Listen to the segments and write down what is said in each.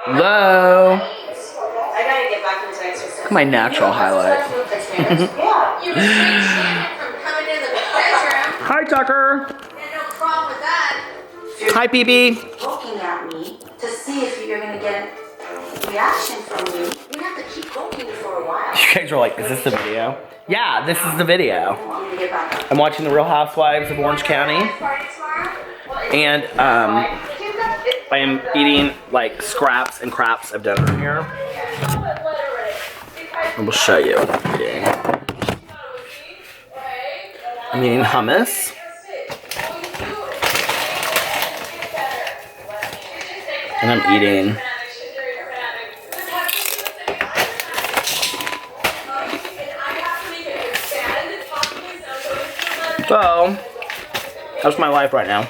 Hello. I gotta get back into exercise. My natural highlight. Hi, Tucker. No problem with that. Hi, BB. Looking at me to see if you're gonna get a reaction from me. You have to keep looking for a while. You guys are like, is this the video? Yeah, this is the video. I'm watching The Real Housewives of Orange County. And I am eating like scraps and craps of dinner here. I will show you what I'm eating. I'm eating hummus. And I'm eating so that's my life right now.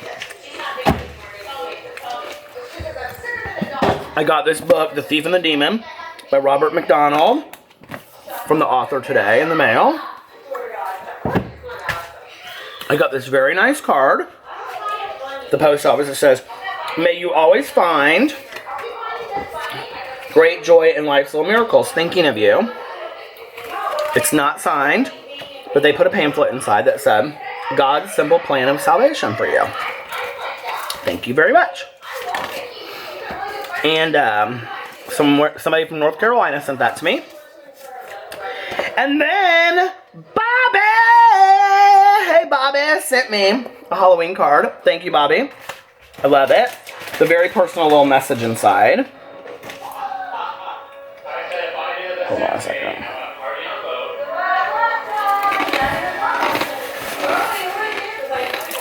I got this book, The Thief and the Demon, by Robert McDonald, from the author today in the mail. I got this very nice card. The post office, it says, "May you always find great joy in life's little miracles. Thinking of you." It's not signed, but they put a pamphlet inside that said, "God's simple plan of salvation for you. Thank you very much." And somebody from North Carolina sent that to me. And then Bobby, hey Bobby, sent me a Halloween card. Thank you, Bobby. I love it. It's a very personal little message inside. Hold on a second.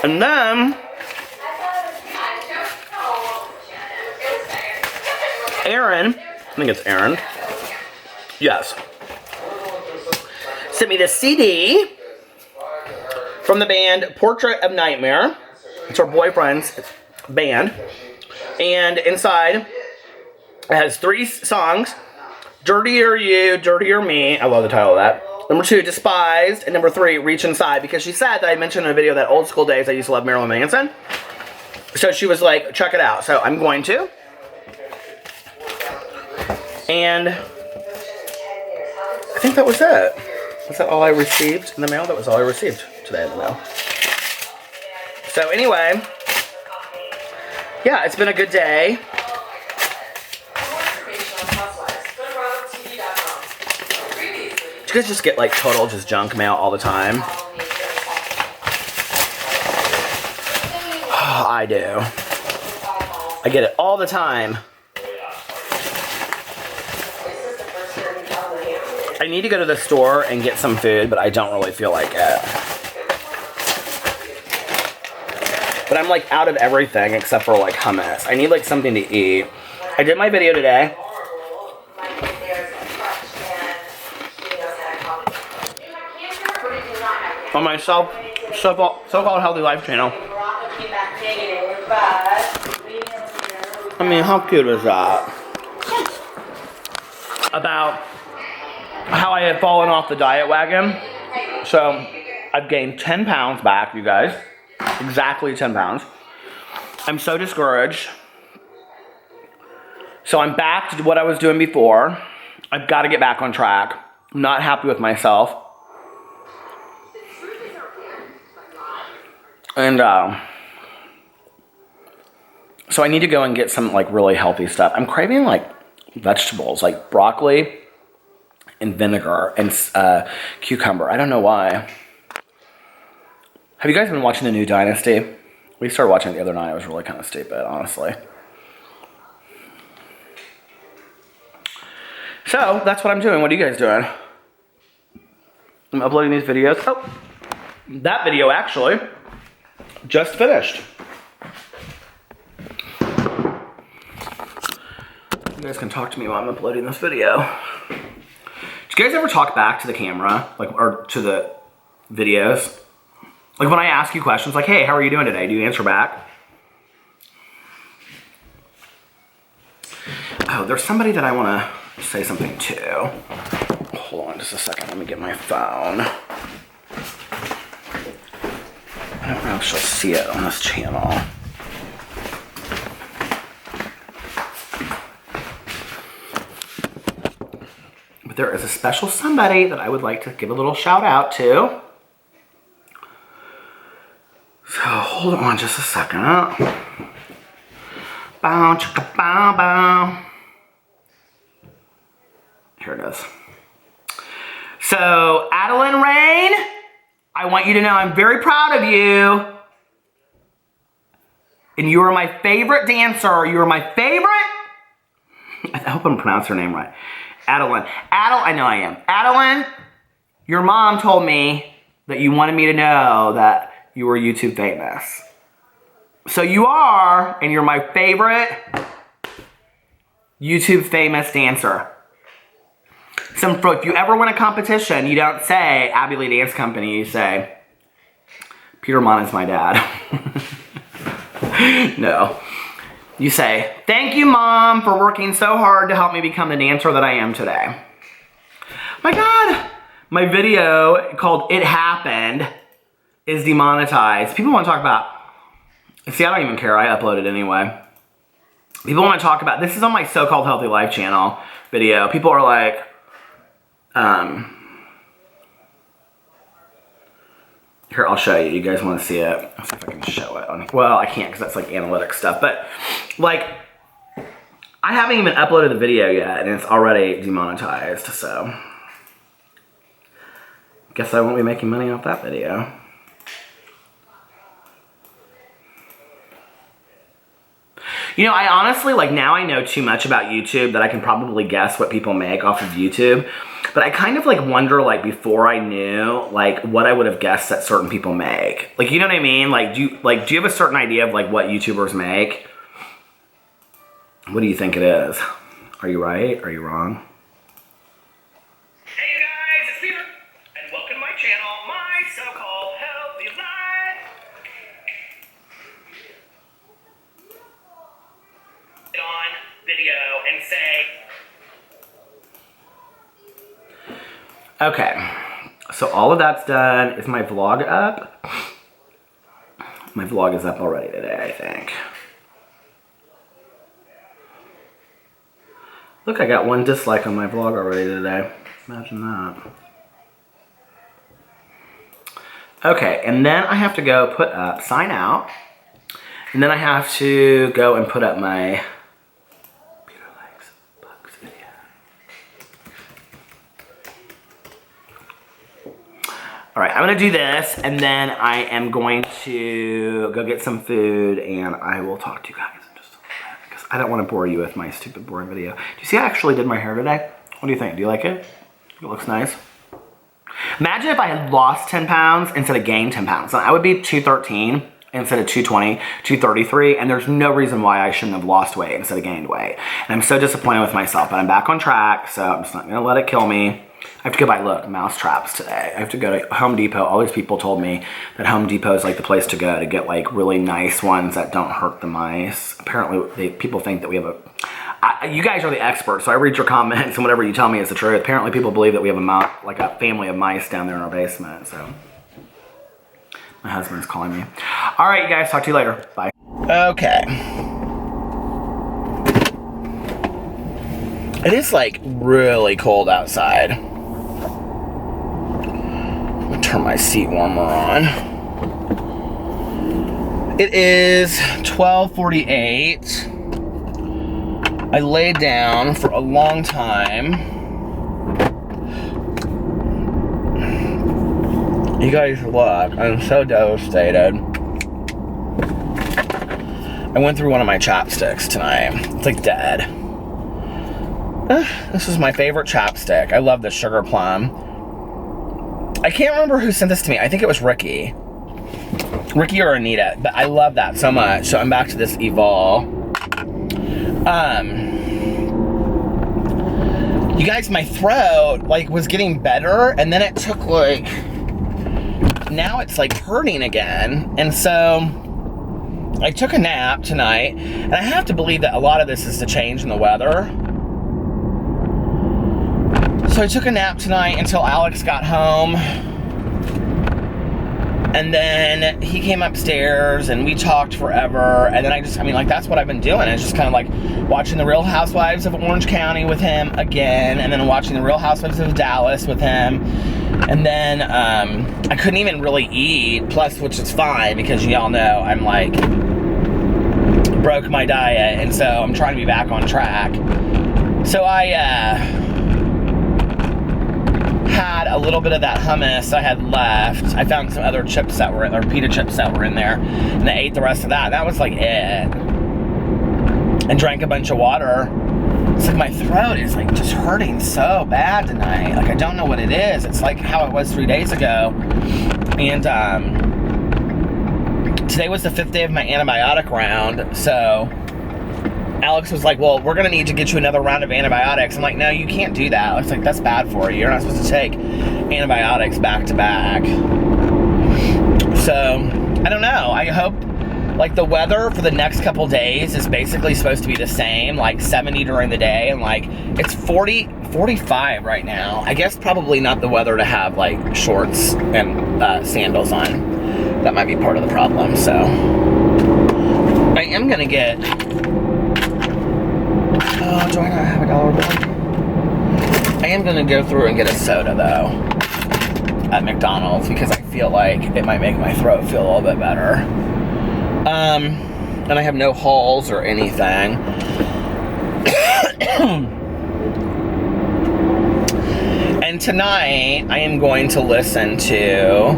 And then Aaron, I think it's Aaron, yes, sent me this CD from the band Portrait of Nightmare. It's her boyfriend's band. And inside, it has 3 songs. Dirtier You, Dirtier Me. I love the title of that. Number 2, Despised. And number 3, Reach Inside. Because she said that I mentioned in a video that old school days I used to love Marilyn Manson. So she was like, check it out. So I'm going to. And I think that was it. Was that all I received in the mail? That was all I received today in the mail. So anyway, yeah, it's been a good day. Do you guys just get like total just junk mail all the time? Oh, I do. I get it all the time. I need to go to the store and get some food, but I don't really feel like it. But I'm like out of everything except for like hummus. I need like something to eat. I did my video today. On my so-called healthy life channel. I mean, how cute is that? About how I had fallen off the diet wagon. So I've gained 10 pounds back, you guys. Exactly 10 pounds. I'm so discouraged. So I'm back to what I was doing before. I've got to get back on track. I'm not happy with myself. And so I need to go and get some like really healthy stuff. I'm craving like vegetables, like broccoli and vinegar and cucumber. I don't know why. Have you guys been watching the new Dynasty? We started watching it the other night. It was really kind of stupid, honestly. So, that's what I'm doing. What are you guys doing? I'm uploading these videos. Oh, that video actually just finished. You guys can talk to me while I'm uploading this video. Do you guys ever talk back to the camera, like, or to the videos? Like when I ask you questions like, hey, how are you doing today? Do you answer back? Oh, there's somebody that I want to say something to. Hold on just a second. Let me get my phone. I don't know if she'll see it on this channel. there is a special somebody that I would like to give a little shout out to. So hold on just a second. Bow, chicka, bow, bow. Here it is. So, Adeline Rain, I want you to know I'm very proud of you. And you are my favorite dancer. You are my favorite. I hope I'm pronouncing her name right. Adeline. I know I am. Adeline, your mom told me that you wanted me to know that you were YouTube famous. So you are, and you're my favorite YouTube famous dancer. If you ever win a competition, you don't say Abbey Lee Dance Company, you say Peter Monn is my dad. No. You say, thank you, Mom, for working so hard to help me become the dancer that I am today. My God. My video called It Happened is demonetized. People want to talk about, see, I don't even care. I upload it anyway. People want to talk about, this is on my So-Called Healthy Life channel video. People are like, here, I'll show you. You guys want to see it? I'll see if I can show it. Well, I can't because that's like analytic stuff. But like, I haven't even uploaded the video yet, and it's already demonetized. So, guess I won't be making money off that video. You know, I honestly, like, now I know too much about YouTube that I can probably guess what people make off of YouTube. But I kind of, like, wonder, like, before I knew, like, what I would have guessed that certain people make. Like, you know what I mean? Like, do you have a certain idea of, like, what YouTubers make? What do you think it is? Are you right? Are you wrong? Hey, you guys, it's Peter. And welcome to my channel, My So-Called Healthy Life. On video and say, okay, so all of that's done. Is my vlog up? My vlog is up already today, I think. Look, I got 1 dislike on my vlog already today. Imagine that. Okay, and then I have to go put up, sign out, and then I have to go and put up my all right, I'm gonna do this, and then I am going to go get some food, and I will talk to you guys in just a little bit, because I don't want to bore you with my stupid, boring video. Do you see I actually did my hair today? What do you think? Do you like it? It looks nice. Imagine if I had lost 10 pounds instead of gained 10 pounds. Then I would be 213 instead of 220, 233, and there's no reason why I shouldn't have lost weight instead of gained weight. And I'm so disappointed with myself, but I'm back on track, so I'm just not gonna let it kill me. I have to go buy, look, mouse traps today. I have to go to Home Depot. All these people told me that Home Depot is like the place to go to get like really nice ones that don't hurt the mice. Apparently, people think that we have you guys are the experts, so I read your comments and whatever you tell me is the truth. Apparently, people believe that we have a family of mice down there in our basement, so. My husband's calling me. All right, you guys, talk to you later. Bye. Okay. It is like really cold outside. I'm gonna turn my seat warmer on. It is 12:48. I laid down for a long time. You guys, look, I'm so devastated. I went through one of my chapsticks tonight. It's like dead. This is my favorite chapstick. I love the sugar plum. I can't remember who sent this to me. I think it was Ricky. Ricky or Anita, but I love that so much. So I'm back to this Evol. You guys, my throat, like, was getting better, and then it took, like, now it's, like, hurting again. And so I took a nap tonight, and I have to believe that a lot of this is the change in the weather. So I took a nap tonight until Alex got home. And then he came upstairs and we talked forever. And then that's what I've been doing. It's just kind of like watching the Real Housewives of Orange County with him again. And then watching the Real Housewives of Dallas with him. And then I couldn't even really eat. Plus, which is fine because y'all know I'm like broke my diet. And so I'm trying to be back on track. So I had a little bit of that hummus I had left. I found some other chips that were, or pita chips that were in there, and I ate the rest of that. That was like it. And drank a bunch of water. It's like my throat is like just hurting so bad tonight. Like I don't know what it is. It's like how it was 3 days ago. And today was the 5th day of my antibiotic round, so Alex was like, well, we're going to need to get you another round of antibiotics. I'm like, no, you can't do that. It's like, that's bad for you. You're not supposed to take antibiotics back to back. So, I don't know. I hope, like, the weather for the next couple days is basically supposed to be the same, like 70 during the day, and, like, it's 45 right now. I guess probably not the weather to have, like, shorts and sandals on. That might be part of the problem, so. I am going to get... Oh, do I not have a dollar bill? I am going to go through and get a soda, though, at McDonald's, because I feel like it might make my throat feel a little bit better. And I have no halls or anything. And tonight, I am going to listen to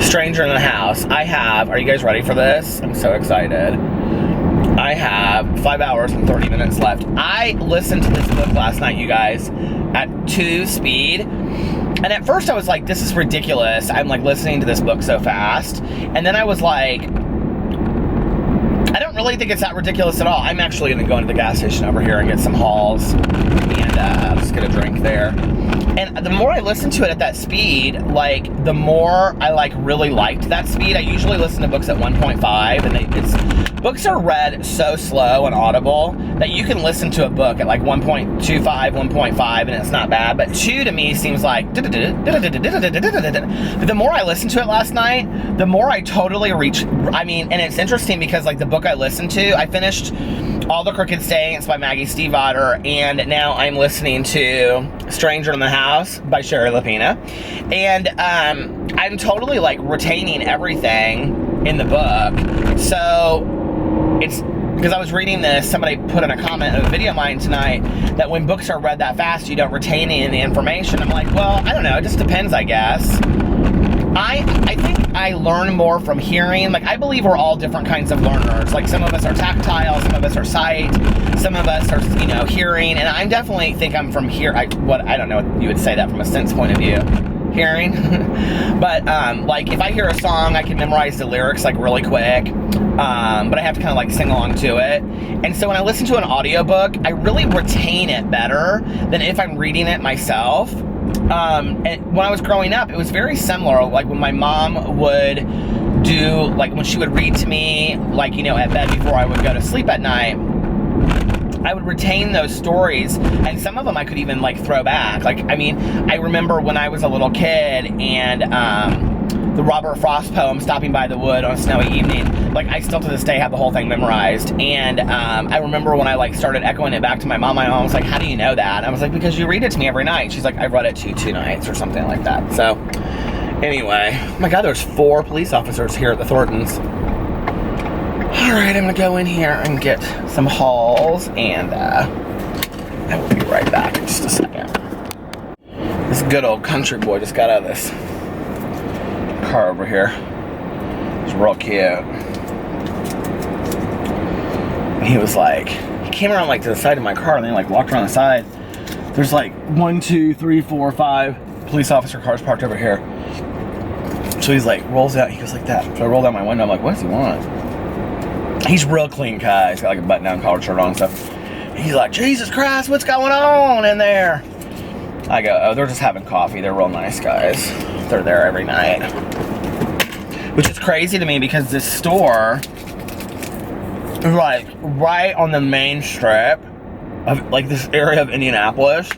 Stranger in the House. are you guys ready for this? I'm so excited. I have 5 hours and 30 minutes left. I listened to this book last night, you guys, at 2 speed. And at first I was like, this is ridiculous. I'm like listening to this book so fast. And then I was like, I don't really think it's that ridiculous at all. I'm actually going to go into the gas station over here and get some Halls and just get a drink there. And the more I listened to it at that speed, like, the more I, like, really liked that speed. I usually listen to books at 1.5, and books are read so slow and audible that you can listen to a book at, like, 1.25, 1.5, and it's not bad. But 2 to me seems like... But the more I listened to it last night, the more I totally reach... I mean, and it's interesting because, like, the book I listened to, I finished All the Crooked Saints by Maggie Stiefvater, and now I'm listening to Stranger in the House by Sherry Lapina, and I'm totally like retaining everything in the book. So it's because I was reading this, somebody put in a comment in a video of mine tonight that when books are read that fast you don't retain any of the information. I'm like, well, I don't know, it just depends, I guess. I think I learn more from hearing. Like, I believe we're all different kinds of learners. Like, some of us are tactile, some of us are sight, some of us are, you know, hearing. And I definitely think I'm from here. I don't know what you would say that from a sense point of view. Hearing. But, like, if I hear a song, I can memorize the lyrics, like, really quick. But I have to kind of, like, sing along to it. And so when I listen to an audiobook, I really retain it better than if I'm reading it myself. And when I was growing up, it was very similar. Like when my mom would do, like when she would read to me, like, you know, at bed before I would go to sleep at night, I would retain those stories, and some of them I could even like throw back. Like, I mean, I remember when I was a little kid and the Robert Frost poem, Stopping by the Wood on a Snowy Evening, like I still to this day have the whole thing memorized. And I remember when I like started echoing it back to my mom was like, how do you know that? And I was like, because you read it to me every night. She's like, I've read it to you 2 nights or something like that. So anyway, oh my God, there's 4 police officers here at the Thorntons. All right, I'm gonna go in here and get some Halls, and I will be right back in just a second. This good old country boy just got out of this car over here. It's real cute. He was like, he came around like to the side of my car and then like walked around the side. There's like 1, 2, 3, 4, 5 police officer cars parked over here. So he's like, rolls out, he goes like that. So I roll down my window, I'm like, what does he want? He's real clean guy. He's got like a button down collared shirt on and stuff. He's like, Jesus Christ, what's going on in there? I go, oh, they're just having coffee. They're real nice guys. They're there every night. Which is crazy to me because this store is like right on the main strip of like this area of Indianapolis.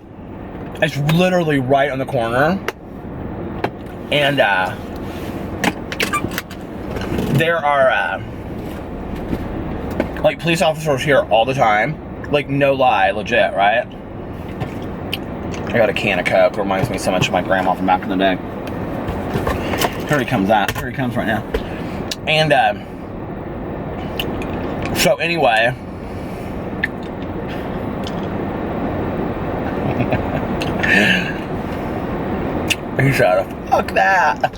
It's literally right on the corner. And there are like police officers here all the time. Like, no lie, legit, right? I got a can of Coke. Reminds me so much of my grandma from back in the day. Here he comes out. Here he comes right now. And so anyway, he said, "Fuck that."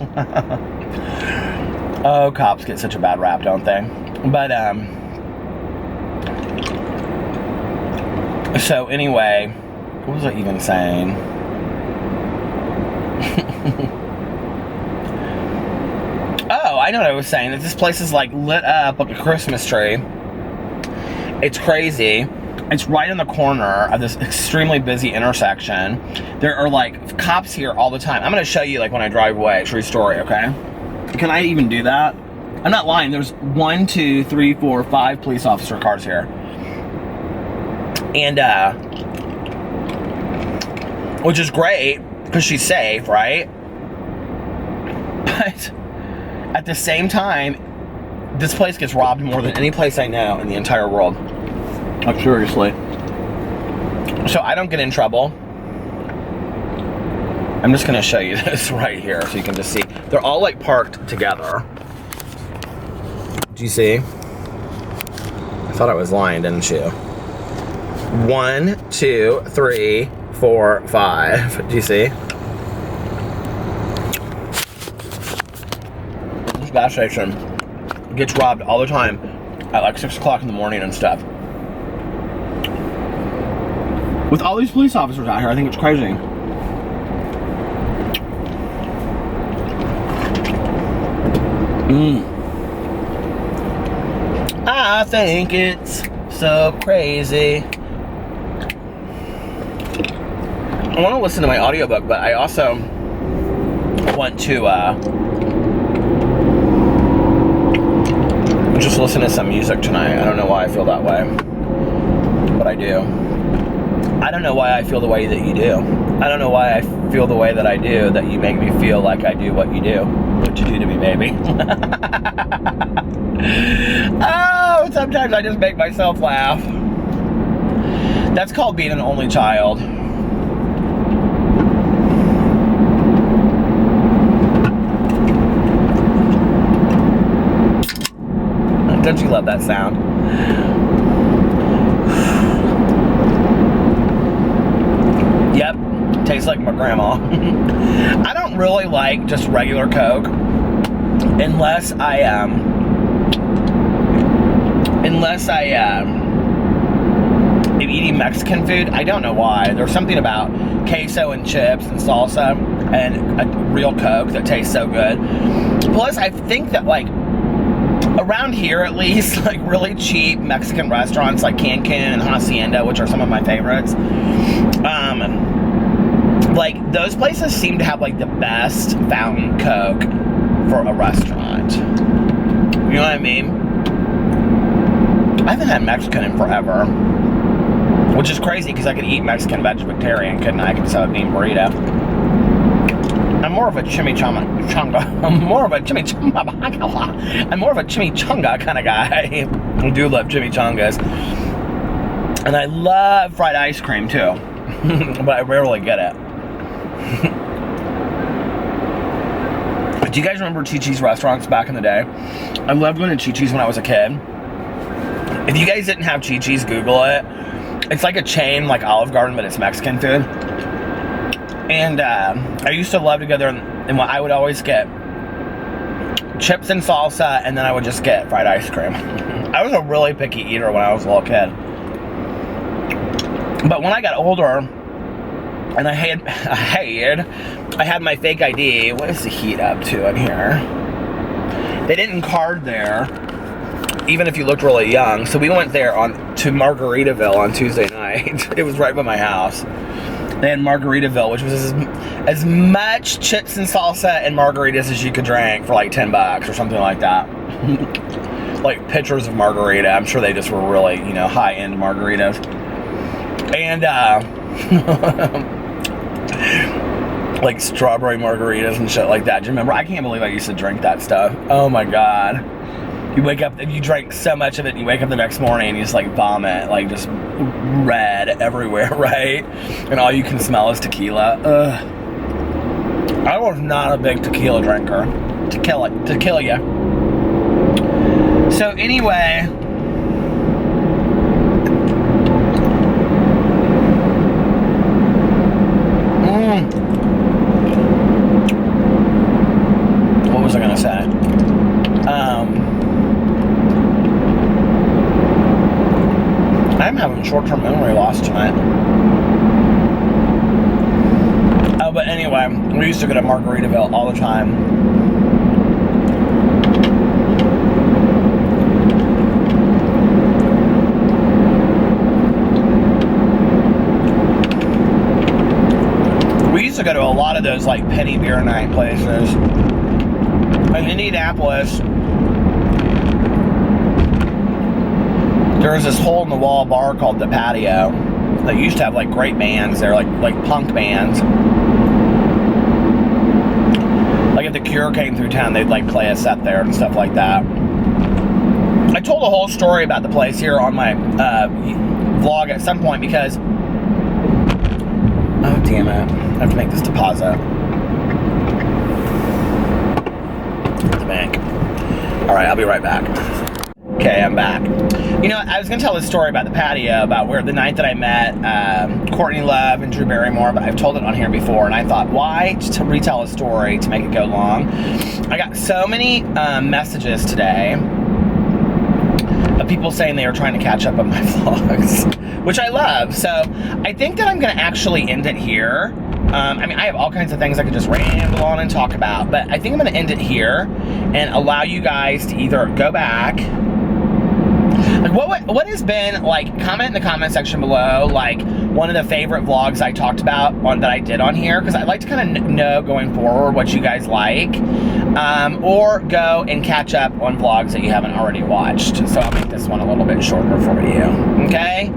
Oh, cops get such a bad rap, don't they? But so anyway, what was I even saying? Oh, I know what I was saying. That this place is like lit up like a Christmas tree. It's crazy. It's right in the corner of this extremely busy intersection. There are like cops here all the time. I'm gonna show you like when I drive away. True story, okay? Can I even do that? I'm not lying. There's 1, 2, 3, 4, 5 police officer cars here. And which is great because she's safe, right? But at the same time, this place gets robbed more than any place I know in the entire world. Like, seriously. So I don't get in trouble. I'm just gonna show you this right here so you can just see. They're all like parked together. Do you see? I thought I was lying, didn't you? 1, 2, 3, 4, 5. Do you see? This gas station gets robbed all the time at like 6 o'clock in the morning and stuff. With all these police officers out here, I think it's crazy. I think it's so crazy. I want to listen to my audiobook, but I also want to just listen to some music tonight. I don't know why I feel that way, but I do. I don't know why I feel the way that you do. I don't know why I feel the way that I do, that you make me feel like I do what you do. What you do to me, baby. Oh, sometimes I just make myself laugh. That's called being an only child. Don't you love that sound? Yep, tastes like my grandma. I don't really like just regular Coke unless I am eating Mexican food. I don't know why. There's something about queso and chips and salsa and a real Coke that tastes so good. Plus, I think that like around here at least, like really cheap Mexican restaurants like Can Can and Hacienda, which are some of my favorites, like those places seem to have like the best fountain Coke for a restaurant. You know what I mean? I haven't had Mexican in forever, which is crazy because I could eat Mexican vegetarian, couldn't I? I could just have a bean burrito. I'm more of a chimichanga. I'm more of a chimichanga kind of guy. I do love chimichangas. And I love fried ice cream too. But I rarely get it. Do you guys remember Chi-Chi's restaurants back in the day? I loved going to Chi-Chi's when I was a kid. If you guys didn't have Chi-Chi's, Google it. It's like a chain like Olive Garden, but it's Mexican food. And I used to love to go there, and I would always get chips and salsa, and then I would just get fried ice cream. I was a really picky eater when I was a little kid. But when I got older, and I had my fake ID. What is the heat up to in here? They didn't card there, even if you looked really young. So we went there to Margaritaville on Tuesday night. It was right by my house. They had Margaritaville, which was as much chips and salsa and margaritas as you could drink for like $10 or something like that. Like pitchers of margarita. I'm sure they just were really, you know, high-end margaritas. And like strawberry margaritas and shit like that. Do you remember? I can't believe I used to drink that stuff. Oh my god. You wake up, you drank so much of it, and you wake up the next morning and you just like vomit, like just red everywhere, right? And all you can smell is tequila. Ugh. I was not a big tequila drinker. To kill you. So anyway, what was I gonna say? I'm having short-term memory loss tonight. Oh, but anyway, we used to go to Margaritaville all the time. We used to go to a lot of those like penny beer night places. In Indianapolis, there was this hole-in-the-wall bar called The Patio that used to have like great bands there, like punk bands. Like if The Cure came through town, they'd like play a set there and stuff like that. I told a whole story about the place here on my vlog at some point because, oh damn it, I have to make this deposit. The bank. All right, I'll be right back. Okay, I'm back. You know, I was going to tell this story about the patio, about where the night that I met Courtney Love and Drew Barrymore, but I've told it on here before, and I thought, why just to retell a story to make it go long? I got so many messages today of people saying they were trying to catch up on my vlogs, which I love. So I think that I'm going to actually end it here. I mean, I have all kinds of things I could just ramble on and talk about, but I think I'm going to end it here and allow you guys to either go back. Like, what has been, like, comment in the comment section below, like, one of the favorite vlogs I talked about that I did on here, because I'd like to kind of know going forward what you guys like, or go and catch up on vlogs that you haven't already watched. So I'll make this one a little bit shorter for you, okay?